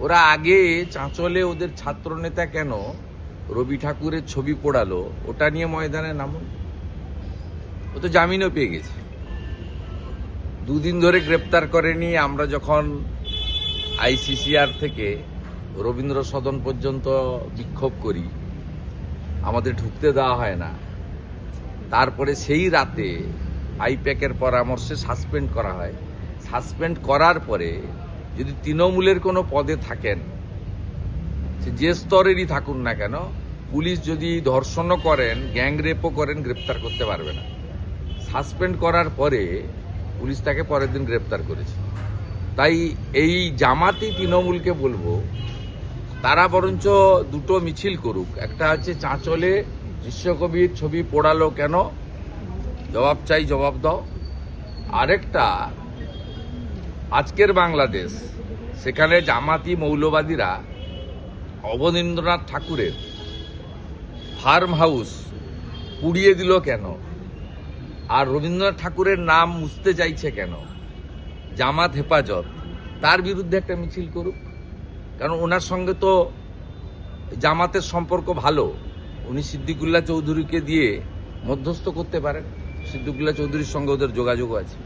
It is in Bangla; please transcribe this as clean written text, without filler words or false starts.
ওরা আগে চাঁচলে ওদের ছাত্র নেতা কেন রবি ঠাকুরের ছবি পোড়ালো, ওটা নিয়ে ময়দানে নামুন। ও তো জামিনও পেয়ে গেছে, দুদিন ধরে গ্রেপ্তার করেনি। আমরা যখন আইসিসিআর থেকে রবীন্দ্র সদন পর্যন্ত বিক্ষোভ করি, আমাদের ঢুকতে দেওয়া হয় না। তারপরে সেই রাতে আইপ্যাকের পরামর্শে সাসপেন্ড করা হয়। সাসপেন্ড করার পরে যদি তৃণমূলের কোনো পদে থাকেন, সে যে স্তরেরই থাকুন না কেন, পুলিশ যদি ধর্ষণও করেন, গ্যাং রেপও করেন, গ্রেপ্তার করতে পারবে না। সাসপেন্ড করার পরে পুলিশ তাকে পরের দিন গ্রেপ্তার করেছে। তাই এই জামাতি তৃণমূলকে বলবো, তারা বরঞ্চ দুটো মিছিল করুক। একটা হচ্ছে চাঁচলে বিশ্বকবির ছবি পোড়ালো কেন, জবাব চাই, জবাব দাও। আরেকটা, আজকের বাংলাদেশ, সেখানে জামাতি মৌলবাদীরা অবনীন্দ্রনাথ ঠাকুরের ফার্ম হাউস পুড়িয়ে দিল কেন, আর রবীন্দ্রনাথ ঠাকুরের নাম মুছতে চাইছে কেন, জামাত হেফাজত তার বিরুদ্ধে একটা মিছিল করুক। কারণ ওনার সঙ্গে তো জামাতের সম্পর্ক ভালো, উনি সিদ্দিকুল্লাহ চৌধুরীকে দিয়ে মধ্যস্থ করতে পারেন। সিদ্দিকুল্লাহ চৌধুরীর সঙ্গে ওদের যোগাযোগ আছে।